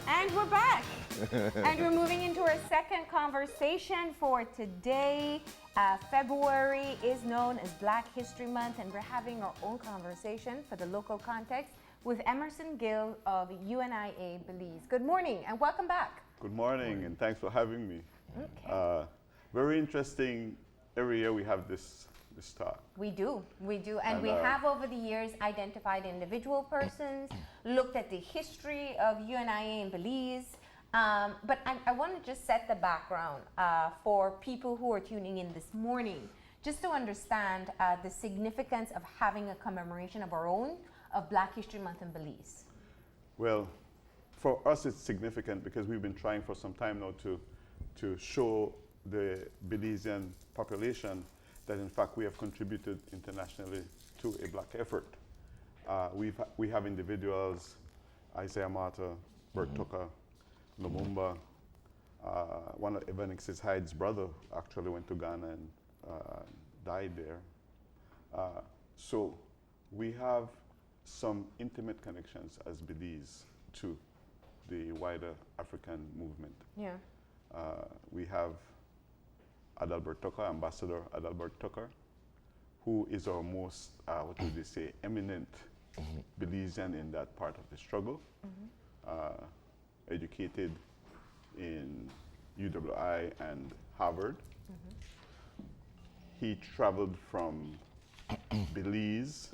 And we're back. And we're moving into our second conversation for today. February is known as Black History Month, and we're having our own conversation for the local context with Emerson Gill of UNIA Belize. Good morning and welcome back. Good morning, and thanks for having me. Okay. Very interesting. Every year we have this talk. We do. And we have over the years identified individual persons, looked at the history of UNIA in Belize. But I want to just set the background for people who are tuning in this morning, just to understand the significance of having a commemoration of our own of Black History Month in Belize. Well, for us it's significant because we've been trying for some time now to show the Belizean population that in fact we have contributed internationally to a Black effort. We have individuals, Isaiah Marta, Bert Tucker, Lumumba, one of Evanix's Hyde's brother actually went to Ghana and died there. So we have some intimate connections as Belize to the wider African movement. Yeah. We have Adalbert Tucker, Ambassador Adalbert Tucker, who is our most, what would they say, eminent Belizean in that part of the struggle. Educated in UWI and Harvard. He traveled from Belize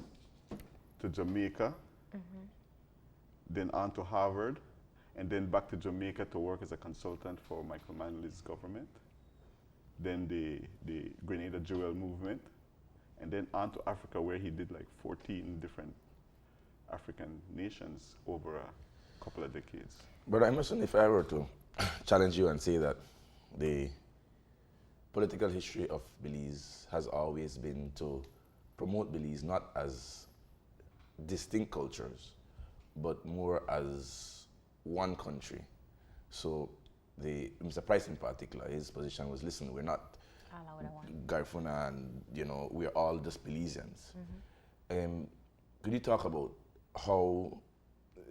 to Jamaica, then on to Harvard, and then back to Jamaica to work as a consultant for Michael Manley's government, then the Grenada Jewel movement, and then on to Africa where he did like 14 different African nations over a couple of decades. Brother Emerson, if I were to challenge you and say that the political history of Belize has always been to promote Belize not as distinct cultures, but more as one country. So Mr. Price in particular, his position was, listen, we're not Garifuna and, we're all just Belizeans. Could you talk about how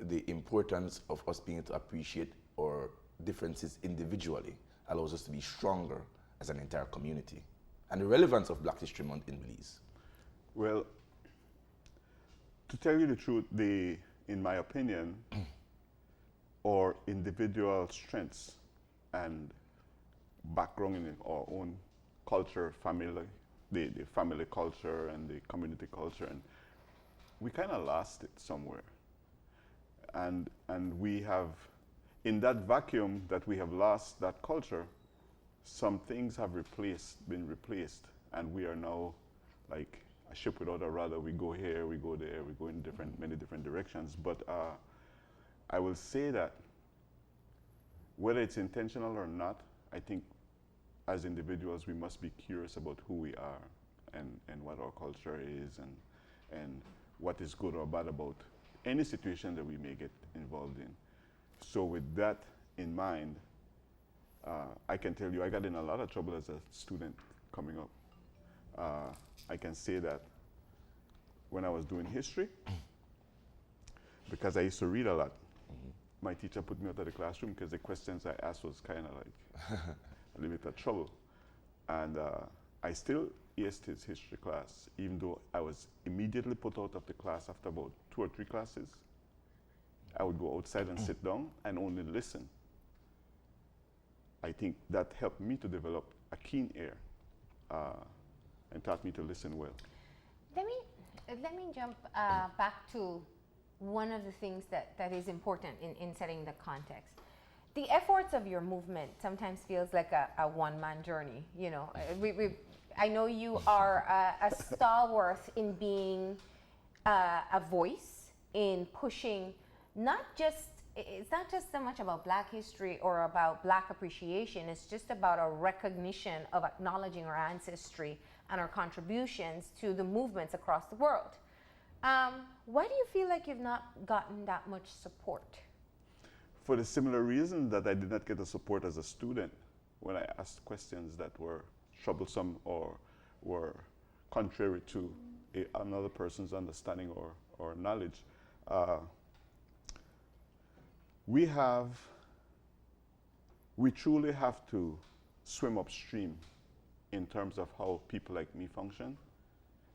the importance of us being able to appreciate our differences individually allows us to be stronger as an entire community, and the relevance of Black History Month in Belize? Well, to tell you the truth, in my opinion, our individual strengths and background in our own culture, family, the family culture and the community culture, and we kind of lost it somewhere. And we have, in that vacuum that we have lost that culture, some things have been replaced, and we are now like a ship without a rudder. We go here, we go there, we go in many different directions. But I will say that whether it's intentional or not, I think as individuals we must be curious about who we are and what our culture is and what is good or bad about any situation that we may get involved in. So with that in mind, I can tell you I got in a lot of trouble as a student coming up. I can say that when I was doing history, because I used to read a lot, my teacher put me out of the classroom because the questions I asked was kind of like a little bit of trouble. And I still aced his history class, even though I was immediately put out of the class after about 2 or 3 classes. I would go outside and sit down and only listen. I think that helped me to develop a keen ear and taught me to listen well. Let me jump back to one of the things that is important in setting the context. The efforts of your movement sometimes feels like a one-man journey. I know you are a stalwart in being a voice, in pushing it's not just so much about Black history or about Black appreciation, it's just about a recognition of acknowledging our ancestry and our contributions to the movements across the world. Why do you feel like you've not gotten that much support? For the similar reason that I did not get the support as a student when I asked questions that were troublesome or were contrary to another person's understanding or knowledge. we truly have to swim upstream in terms of how people like me function,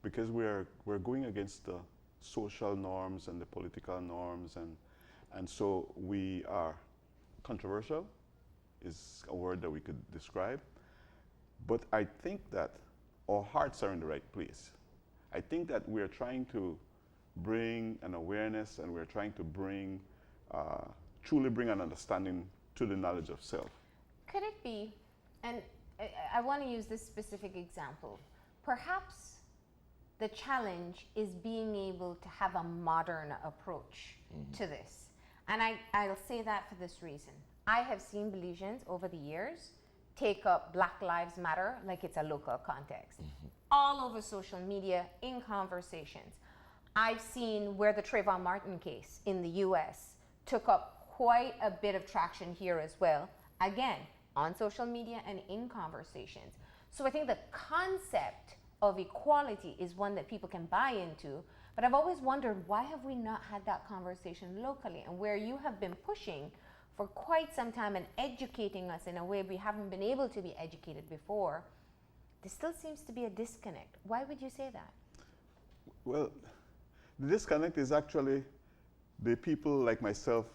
because we're going against the social norms and the political norms, and so we are controversial, is a word that we could describe. But I think that our hearts are in the right place. I think that we're trying to bring an awareness, and we're trying to bring, truly bring an understanding to the knowledge of self. Could it be, and I want to use this specific example, perhaps the challenge is being able to have a modern approach to this. And I'll say that for this reason. I have seen Belizeans over the years take up Black Lives Matter like it's a local context, all over social media, in conversations. I've seen where the Trayvon Martin case in the US took up quite a bit of traction here as well, again, on social media and in conversations. So I think the concept of equality is one that people can buy into, but I've always wondered, why have we not had that conversation locally? And where you have been pushing for quite some time and educating us in a way we haven't been able to be educated before, there still seems to be a disconnect. Why would you say that? Well, the disconnect is actually the people like myself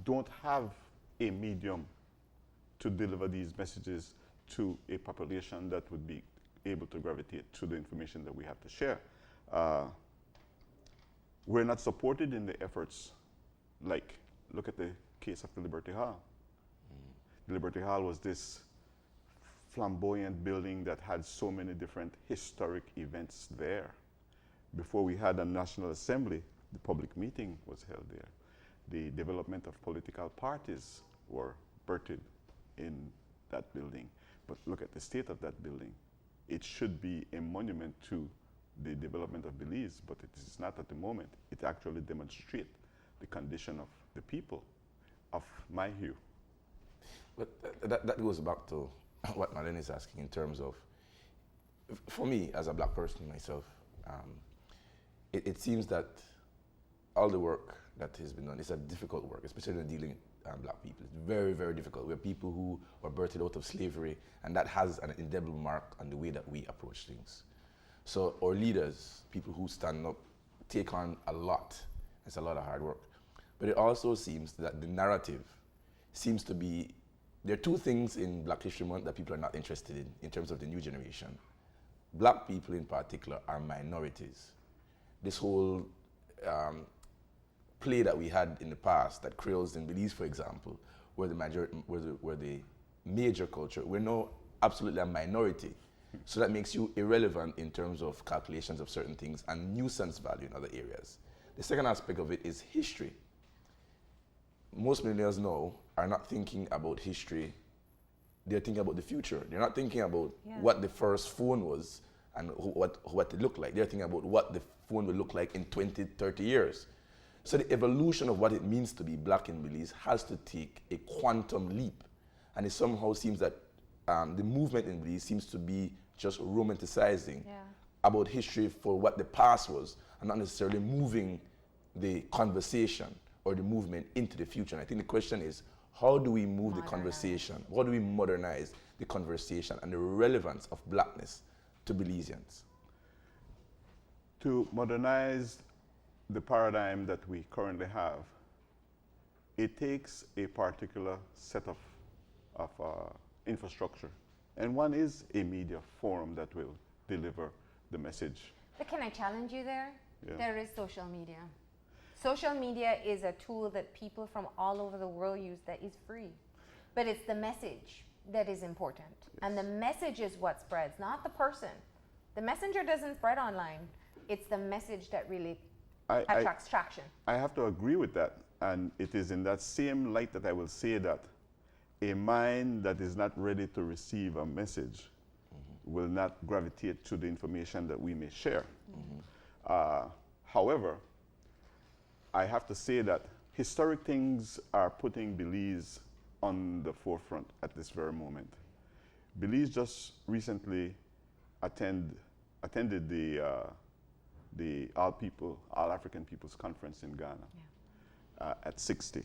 don't have a medium to deliver these messages to a population that would be able to gravitate to the information that we have to share. We're not supported in the efforts, like, look at the case of the Liberty Hall. The Liberty Hall was this flamboyant building that had so many different historic events there. Before we had a National Assembly, the public meeting was held there. The development of political parties were birthed in that building. But look at the state of that building. It should be a monument to the development of Belize, but it is not at the moment. It actually demonstrates the condition of the people of my hue. But that goes back to what Marlene is asking in terms of, for me as a Black person myself, it seems that all the work that has been done is a difficult work, especially in dealing with Black people. It's very, very difficult. We're people who were birthed out of slavery, and that has an indelible mark on the way that we approach things. So our leaders, people who stand up, take on a lot. It's a lot of hard work. But it also seems that the narrative seems to be, there are two things in Black History Month that people are not interested in terms of the new generation. Black people in particular are minorities. This whole play that we had in the past, that Creoles in Belize, for example, were the major culture, we're now absolutely a minority. So that makes you irrelevant in terms of calculations of certain things and nuisance value in other areas. The second aspect of it is history. Most millennials now are not thinking about history, they're thinking about the future. They're not thinking about what the first phone was and what it looked like. They're thinking about what the phone will look like in 20, 30 years. So the evolution of what it means to be Black in Belize has to take a quantum leap. And it somehow seems that the movement in Belize seems to be just romanticizing about history for what the past was, and not necessarily moving the conversation or the movement into the future. And I think the question is, how do we move the conversation? How do we modernize the conversation and the relevance of Blackness to Belizeans? To modernize the paradigm that we currently have, it takes a particular set of infrastructure. And one is a media forum that will deliver the message. But can I challenge you there? Yeah. There is social media. Social media is a tool that people from all over the world use that is free. But it's the message that is important. Yes. And the message is what spreads, not the person. The messenger doesn't spread online. It's the message that really attracts traction. I have to agree with that. And it is in that same light that I will say that a mind that is not ready to receive a message will not gravitate to the information that we may share. However, I have to say that historic things are putting Belize on the forefront at this very moment. Belize just recently attended the All African Peoples Conference in Ghana at 60.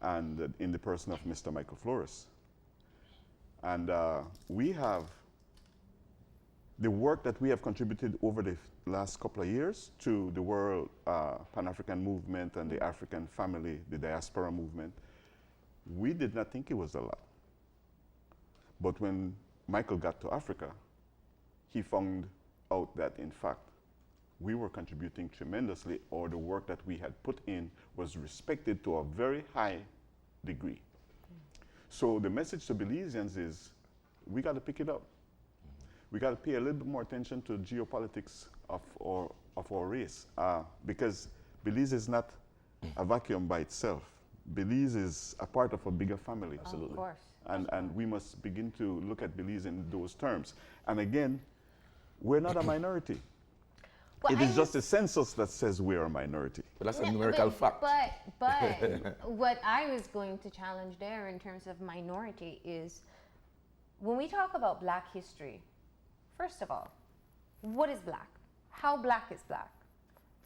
and in the person of Mr. Michael Flores. And we have the work that we have contributed over the last couple of years to the world Pan-African movement and the African family, the diaspora movement. We did not think it was a lot. But when Michael got to Africa, he found out that, in fact, we were contributing tremendously, or the work that we had put in was respected to a very high degree. So the message to Belizeans is, we got to pick it up. We got to pay a little bit more attention to geopolitics of our race, because Belize is not a vacuum by itself. Belize is a part of a bigger family. Absolutely. Of course. And we must begin to look at Belize in those terms. And again, we're not a minority. Well, it is just a census that says we're a minority. But that's a numerical fact. But what I was going to challenge there in terms of minority is, when we talk about Black history, first of all, what is Black? How Black is Black?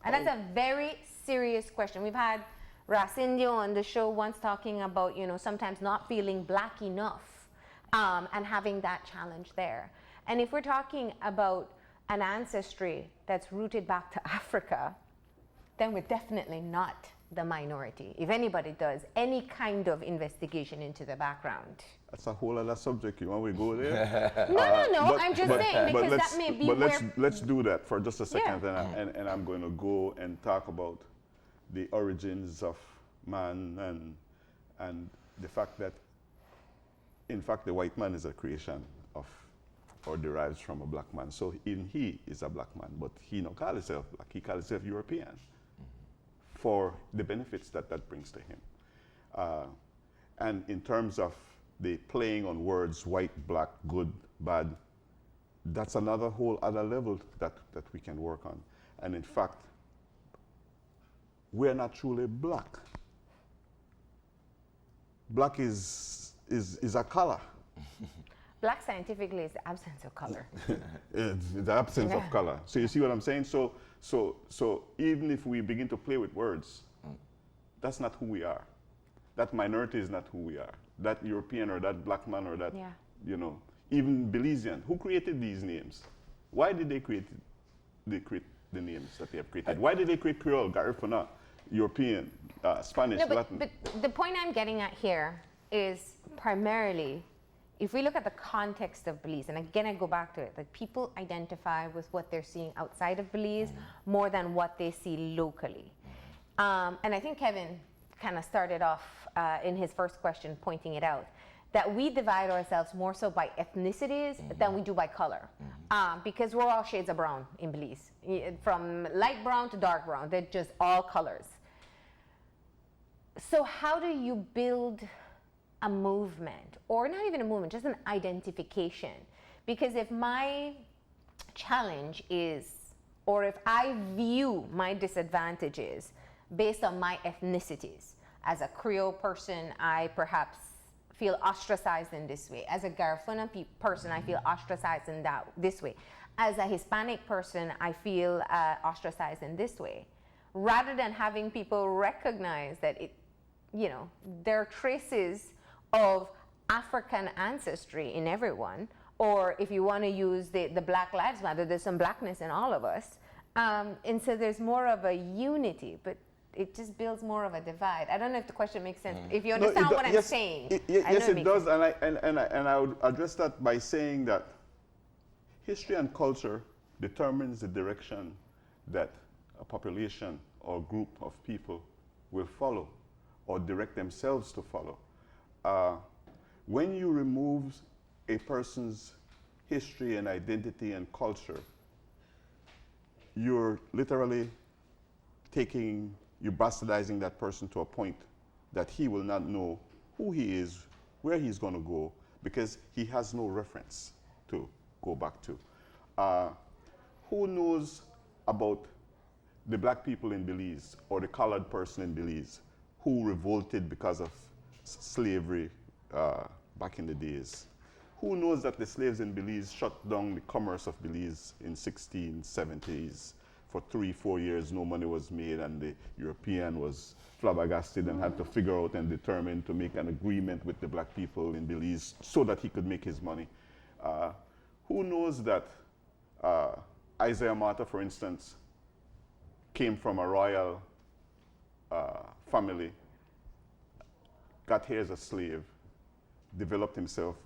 And that's a very serious question. We've had Racindio on the show once talking about, sometimes not feeling Black enough, and having that challenge there. And if we're talking about an ancestry that's rooted back to Africa, then we're definitely not the minority. If anybody does any kind of investigation into the background. That's a whole other subject. You want me to go there? No. I'm just saying, because that may be let's do that for just a second, Yeah. and I'm going to go and talk about the origins of man and the fact that, in fact, the white man is a creation of, or derives from a Black man. So he is a Black man, but he don't call himself Black. He calls himself European for the benefits that brings to him. And in terms of the playing on words, white, black, good, bad, that's another whole other level that we can work on. And in fact, we're not truly Black. Black is a color. Black scientifically is the absence of color. It's the absence of color. So you see what I'm saying? So even if we begin to play with words, that's not who we are. That minority is not who we are. That European or that Black man or that, even Belizean. Who created these names? Why did they create the names that they have created? Why did they create Creole, Garifuna, European, Spanish, Latin? But the point I'm getting at here is primarily, if we look at the context of Belize, and again I go back to it, like people identify with what they're seeing outside of Belize more than what they see locally. And I think Kevin kind of started off in his first question pointing it out, that we divide ourselves more so by ethnicities than we do by color. Because we're all shades of brown in Belize, from light brown to dark brown. They're just all colors. So how do you build a movement, or not even a movement, just an identification? Because if my challenge is, or if I view my disadvantages based on my ethnicities, as a Creole person, I perhaps feel ostracized in this way. As a Garifuna person, I feel ostracized in this way. As a Hispanic person, I feel ostracized in this way. Rather than having people recognize that there are traces of African ancestry in everyone, or if you want to use the Black Lives Matter, there's some Blackness in all of us. And so there's more of a unity, but it just builds more of a divide. I don't know if the question makes sense. If you understand what I'm saying. Yes, it does. And I would address that by saying that history and culture determines the direction that a population or group of people will follow or direct themselves to follow. When you remove a person's history and identity and culture, you're literally you're bastardizing that person to a point that he will not know who he is, where he's going to go, because he has no reference to go back to. Who knows about the Black people in Belize or the colored person in Belize who revolted because of slavery back in the days? Who knows that the slaves in Belize shut down the commerce of Belize in 1670s for 3-4 years no money was made, and the European was flabbergasted and had to figure out and determine to make an agreement with the black people in Belize so that he could make his money. Who knows that Isaiah Marta, for instance, came from a royal family, got here as a slave, developed himself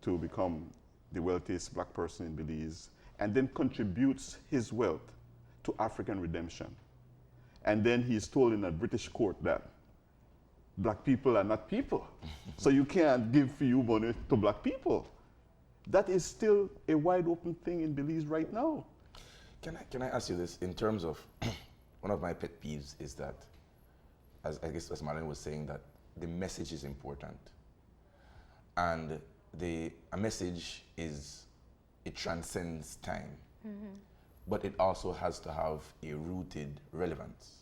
to become the wealthiest black person in Belize, and then contributes his wealth to African redemption. And then he's told in a British court that black people are not people. So you can't give FIU money to black people. That is still a wide open thing in Belize right now. Can I ask you this in terms of one of my pet peeves is that, as Marlene was saying, that the message is important. And a message it transcends time. Mm-hmm. But it also has to have a rooted relevance.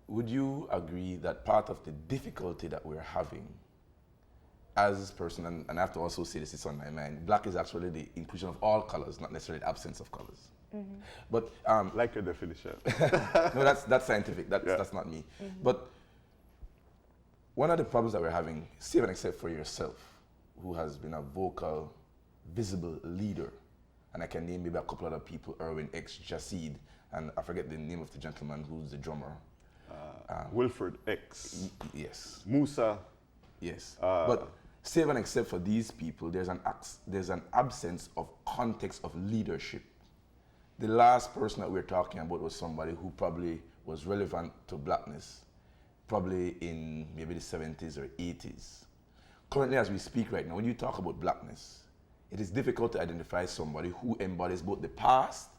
Would you agree that part of the difficulty that we're having as a person, and I have to also say this, it's on my mind, black is actually the inclusion of all colors, not necessarily the absence of colors. Mm-hmm. But like your definition. No, that's scientific. That's not me. Mm-hmm. But one of the problems that we're having, save and except for yourself, who has been a vocal, visible leader, and I can name maybe a couple other people, Erwin X, Jasid, and I forget the name of the gentleman who's the drummer. Wilfred X. Yes. Musa. Yes. But save and except for these people, there's an absence of context of leadership. The last person that we're talking about was somebody who probably was relevant to Blackness, probably in maybe the 70s or 80s. Currently, as we speak right now, when you talk about Blackness, it is difficult to identify somebody who embodies both the past,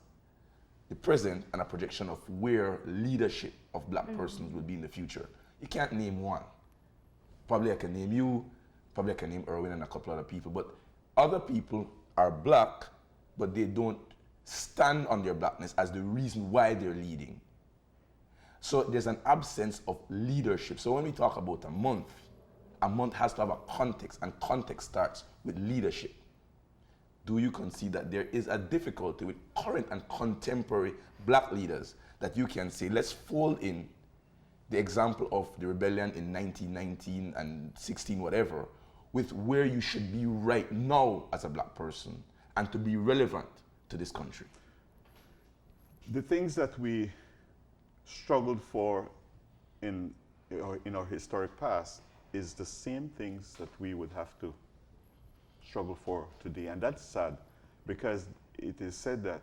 the present, and a projection of where leadership of black persons will be in the future. You can't name one. Probably I can name you, probably I can name Erwin and a couple other people, but other people are black, but they don't stand on their blackness as the reason why they're leading. So there's an absence of leadership. So when we talk about a month has to have a context, and context starts with leadership. Do you concede that there is a difficulty with current and contemporary black leaders that you can say, let's fold in the example of the rebellion in 1919 and 16, whatever, with where you should be right now as a black person and to be relevant to this country? The things that we struggled for in our historic past is the same things that we would have to struggle for today. And that's sad, because it is said that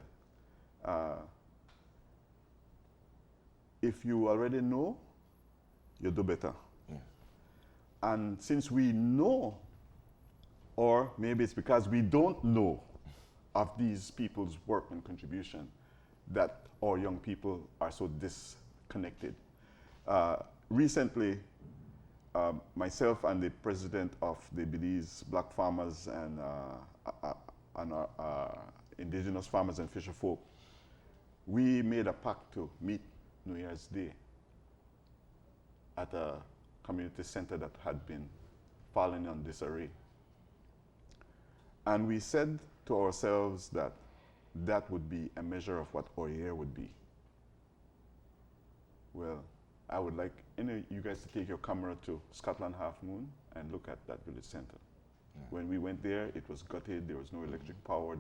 if you already know, you do better. Yeah. And since we know, or maybe it's because we don't know of these people's work and contribution, that our young people are so disconnected. Recently, myself and the president of the Belize Black Farmers and Indigenous Farmers and Fisher Folk, we made a pact to meet New Year's Day at a community center that had been falling on disarray. And we said to ourselves that that would be a measure of what our year would be. Well, I would like you guys to take your camera to Scotland Half Moon and look at that village center. Yeah. When we went there, it was gutted, there was no electric power,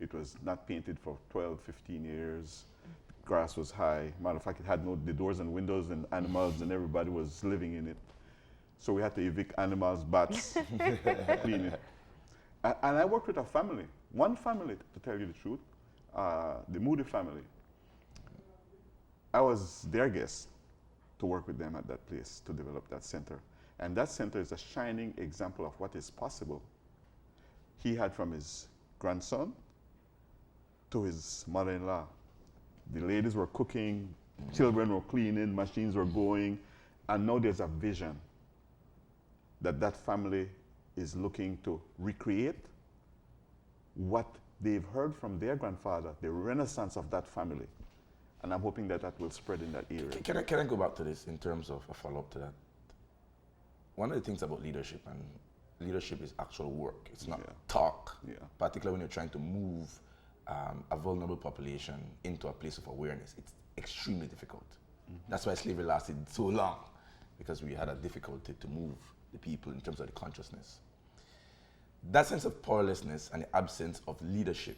it was not painted for 12, 15 years. Grass was high. Matter of fact, it had the doors and windows and animals, and everybody was living in it. So we had to evict animals, bats, clean it. And I worked with a family, one family, to tell you the truth, the Moody family. I was their guest to work with them at that place to develop that center. And that center is a shining example of what is possible. He had from his grandson to his mother-in-law. The ladies were cooking, children were cleaning, machines were going, and now there's a vision that family is looking to recreate what they've heard from their grandfather, the renaissance of that family. And I'm hoping that will spread in that area. Can I go back to this in terms of a follow-up to that? One of the things about leadership, and leadership is actual work. It's not talk, particularly when you're trying to move a vulnerable population into a place of awareness, it's extremely difficult. That's why slavery lasted so long, because we had a difficulty to move the people in terms of the consciousness. That sense of powerlessness and the absence of leadership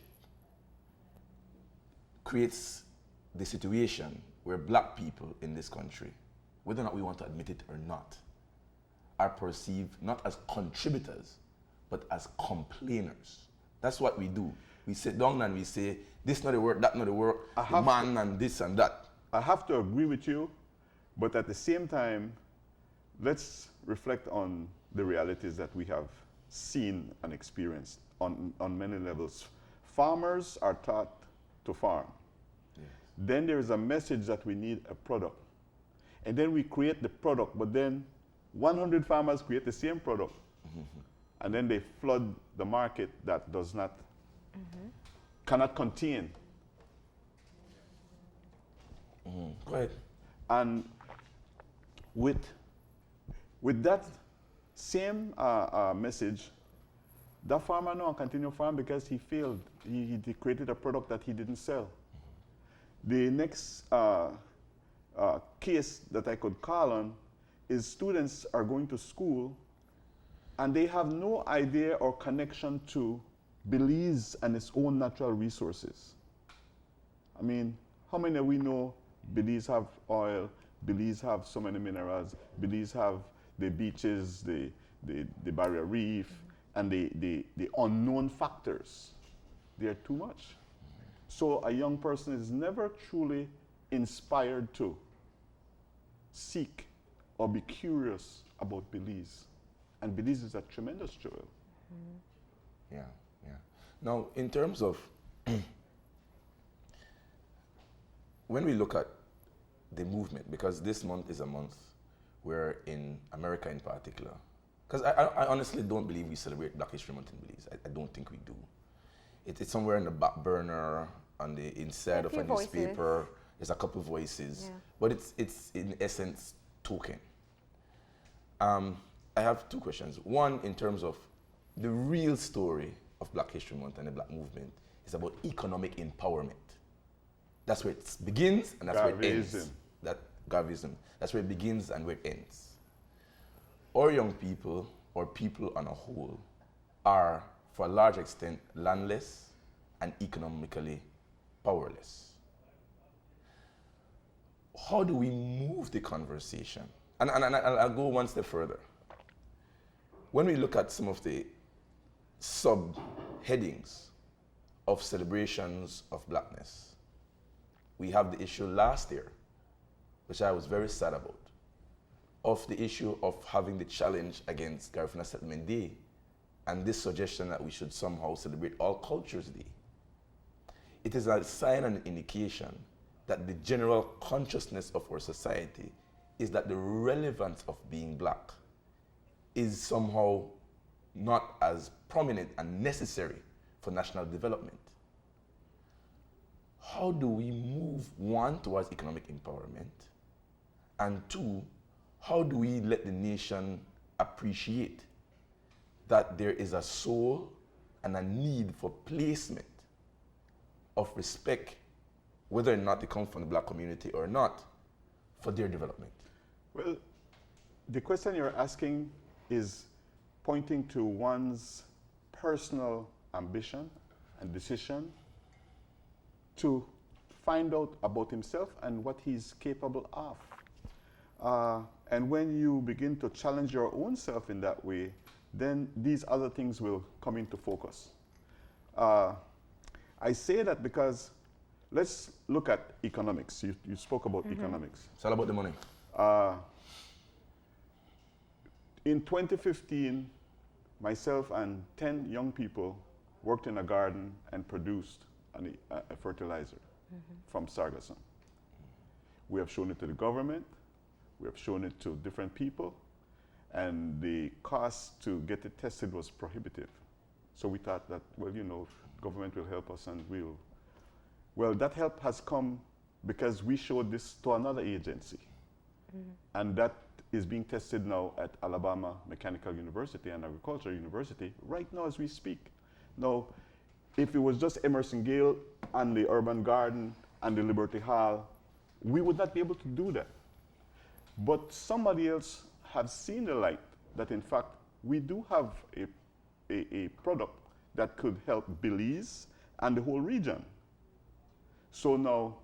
creates the situation where black people in this country, whether or not we want to admit it or not, are perceived not as contributors, but as complainers. That's what we do. We sit down and we say, this not the work, that not the work, the man and this and that. I have to agree with you, but at the same time, let's reflect on the realities that we have seen and experienced on many levels. Farmers are taught to farm. Yes. Then there is a message that we need a product. And then we create the product, but then 100 farmers create the same product. And then they flood the market that does not, cannot contain. Go ahead. And with that same message, that farmer now continue farm because he failed. He created a product that he didn't sell. The next case that I could call on is students are going to school and they have no idea or connection to Belize and its own natural resources. I mean, how many we know Belize have oil, Belize have so many minerals, Belize have the beaches, the barrier reef, and the unknown factors. They are too much. So a young person is never truly inspired to seek or be curious about Belize. And Belize is a tremendous jewel. Yeah, yeah. Now, in terms of when we look at the movement, because this month is a month where in America in particular, because I honestly don't believe we celebrate Black History Month in Belize. I don't think we do. It's somewhere in the back burner, on the inside of a newspaper. There's a couple of voices, but it's in essence token. I have two questions. One, in terms of the real story of Black History Month and the Black movement is about economic empowerment. That's where it begins and that's where it ends. Garvism. That's where it begins and where it ends. Our young people, or people on a whole, are, for a large extent, landless and economically powerless. How do we move the conversation? And I'll go one step further. When we look at some of the subheadings of celebrations of Blackness, we have the issue last year, which I was very sad about, of the issue of having the challenge against Garifuna Settlement Day and this suggestion that we should somehow celebrate All Cultures Day. It is a sign and indication that the general consciousness of our society is that the relevance of being Black is somehow not as prominent and necessary for national development. How do we move, one, towards economic empowerment, and two, how do we let the nation appreciate that there is a soul and a need for placement of respect, whether or not they come from the Black community or not, for their development? Well, the question you're asking is pointing to one's personal ambition and decision to find out about himself and what he's capable of. And when you begin to challenge your own self in that way, then these other things will come into focus. I say that because let's look at economics. You spoke about economics. It's all about the money. In 2015, myself and 10 young people worked in a garden and produced a fertilizer from Sargassum. We have shown it to the government, we have shown it to different people, and the cost to get it tested was prohibitive. So we thought that, well, you know, government will help us and well, that help has come because we showed this to another agency. And that is being tested now at Alabama Mechanical University and Agricultural University right now as we speak. Now, if it was just Emerson Gale and the Urban Garden and the Liberty Hall, we would not be able to do that. But somebody else has seen the light that in fact we do have a product that could help Belize and the whole region. So now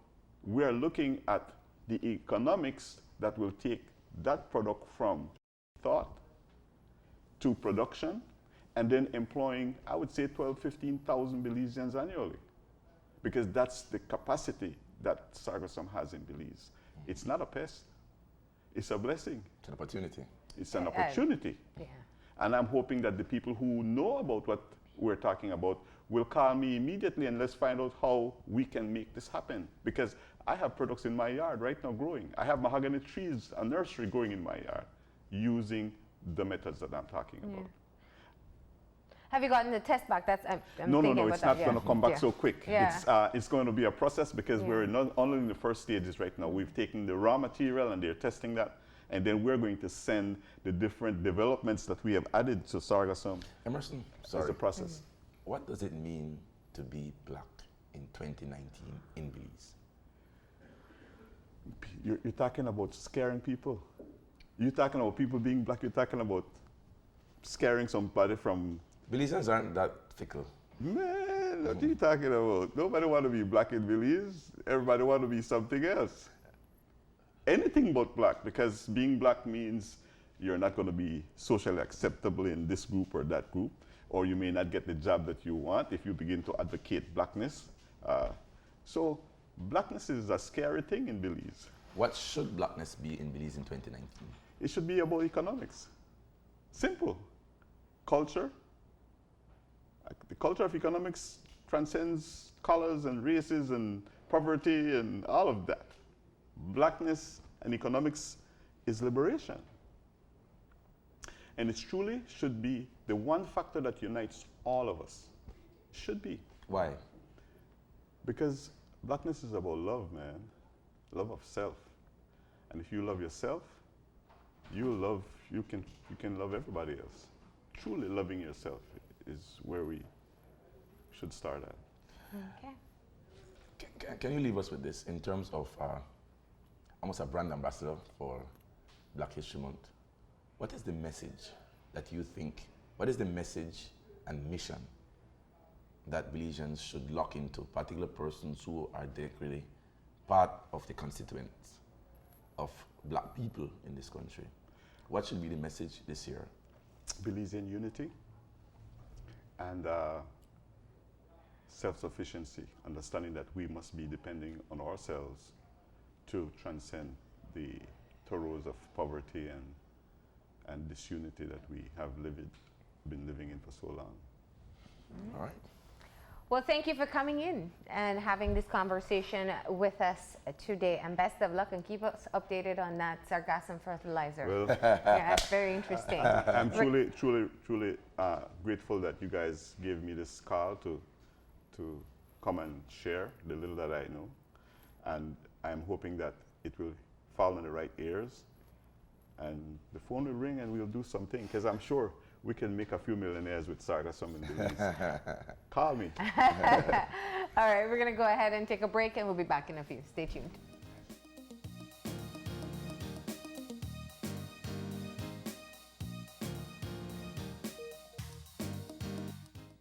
we are looking at the economics that will take that product from thought to production and then employing, I would say, 12, 15,000 Belizeans annually. Because that's the capacity that Sargassum has in Belize. It's not a pest, it's a blessing. It's an opportunity. It's an opportunity. Yeah. And I'm hoping that the people who know about what we're talking about will call me immediately and let's find out how we can make this happen. Because I have products in my yard right now growing. I have mahogany trees, a nursery growing in my yard using the methods that I'm talking about. Have you gotten the test back? That's I'm No, thinking it's about not going to come back so quick. Yeah. It's going to be a process because we're not only in the first stages right now. We've taken the raw material and they're testing that. And then we're going to send the different developments that we have added to Sargassum. Emerson, As sorry. a process. What does it mean to be black in 2019 in Belize? You're talking about scaring people. You're talking about people being black. You're talking about scaring somebody from... Belizeans aren't that fickle. Man, what are you talking about? Nobody want to be black in Belize. Everybody want to be something else. Anything but black, because being black means you're not going to be socially acceptable in this group or that group, or you may not get the job that you want if you begin to advocate blackness. So blackness is a scary thing in Belize. What should blackness be in Belize in 2019? It should be about economics. Simple. Culture. The culture of economics transcends colors and races and poverty and all of that. Blackness and economics is liberation. And it truly should be the one factor that unites all of us. Should be. Why? Because blackness is about love, man. Love of self. And if you love yourself, you can love everybody else. Truly loving yourself is where we should start at. Okay. Can you leave us with this in terms of almost a brand ambassador for Black History Month? What is the message that you think, what is the message and mission that Belizeans should lock into, particular persons who are directly part of the constituents of black people in this country? What should be the message this year? Belizean unity and self-sufficiency, understanding that we must be depending on ourselves to transcend the throes of poverty and disunity that we have been living in for so long. All right. Well, thank you for coming in and having this conversation with us today. And best of luck, and keep us updated on that Sargassum fertilizer. Well, Yeah, it's very interesting. I'm truly grateful that you guys gave me this call to come and share the little that I know. And I'm hoping that it will fall in the right ears and the phone will ring and we'll do something, because I'm sure we can make a few millionaires with Sargassum in Belize. Call me. All right, we're going to go ahead and take a break, and we'll be back in a few. Stay tuned.